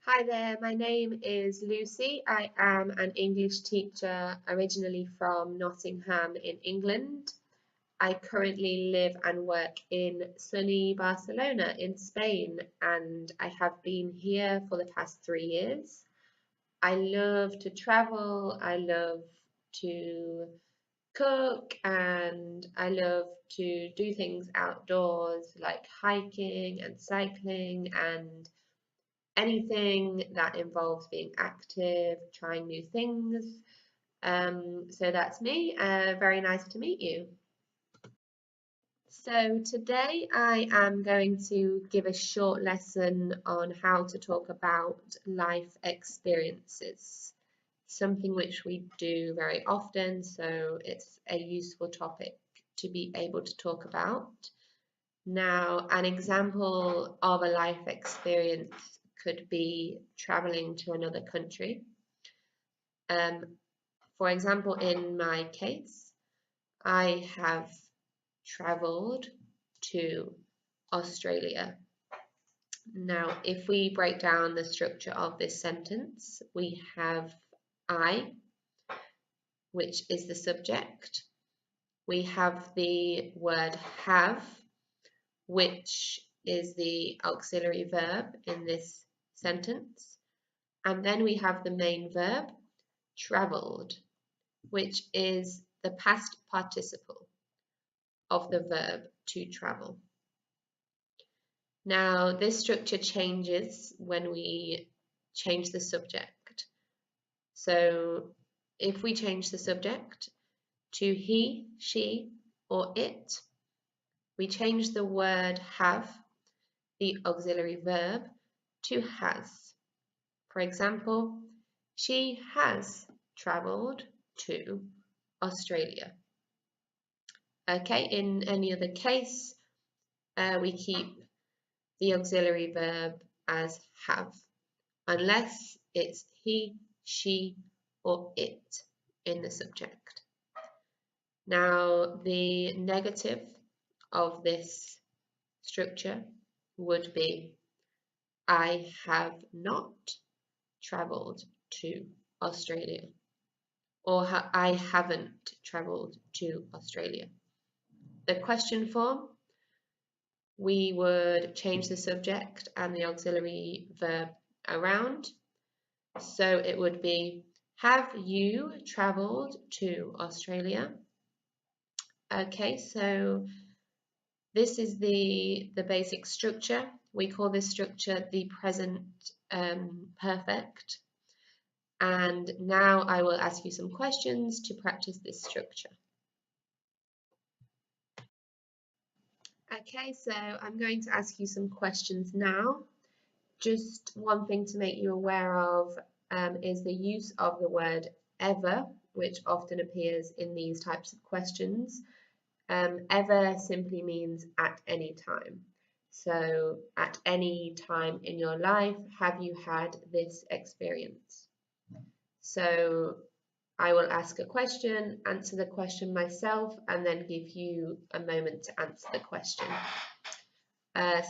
Hi there, my name is Lucy. I am an English teacher originally from Nottingham in England. I currently live and work in sunny Barcelona in Spain, and I have been here for the past 3 years. I love to travel, I love to cook, and I love to do things outdoors like hiking and cycling and anything that involves being active, trying new things. So that's me. Very nice to meet you. So today I am going to give a short lesson on how to talk about life experiences, something which we do very often, so it's a useful topic to be able to talk about. Now, an example of a life experience could be traveling to another country. For example, in my case, I have traveled to Australia. Now, if we break down the structure of this sentence, we have I, which is the subject. We have the word have, which is the auxiliary verb in this sentence. And then we have the main verb, travelled, which is the past participle of the verb to travel. Now, this structure changes when we change the subject. So if we change the subject to he, she, or it, we change the word have, the auxiliary verb, to has. For example, she has travelled to Australia. Okay, in any other case, we keep the auxiliary verb as have, unless it's he, she, or it in the subject. Now, the negative of this structure would be I have not travelled to Australia, or I haven't travelled to Australia. The question form, we would change the subject and the auxiliary verb around. So it would be, have you travelled to Australia? Okay, so this is the basic structure. We call this structure the present perfect. And now I will ask you some questions to practice this structure. Okay, so I'm going to ask you some questions now. Just one thing to make you aware of is the use of the word ever, which often appears in these types of questions. Ever simply means at any time. So at any time in your life, have you had this experience? So I will ask a question, answer the question myself, and then give you a moment to answer the question.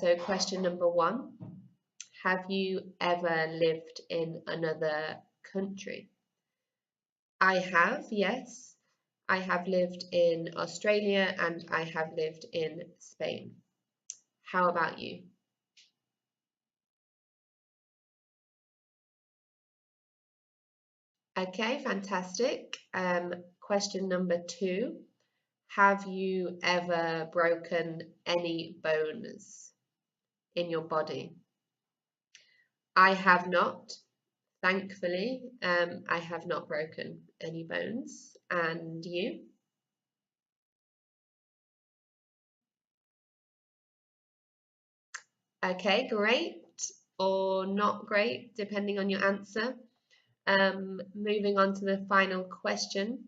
So question number 1, have you ever lived in another country? I have, yes. I have lived in Australia and I have lived in Spain. How about you? Okay, fantastic. Question number 2. Have you ever broken any bones in your body? I have not. Thankfully, I have not broken any bones. And you? Okay, great or not great, depending on your answer. Moving on to the final question.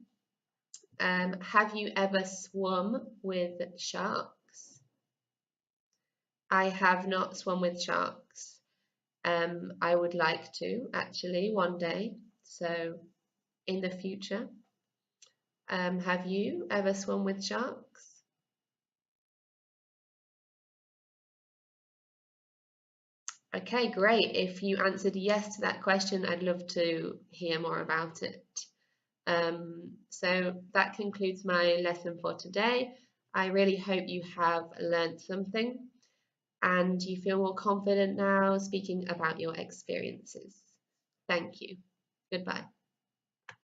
Have you ever swum with sharks? I have not swum with sharks. I would like to actually one day, so in the future. Have you ever swum with sharks? Okay, great. If you answered yes to that question, I'd love to hear more about it. So that concludes my lesson for today. I really hope you have learned something and you feel more confident now speaking about your experiences. Thank you. Goodbye.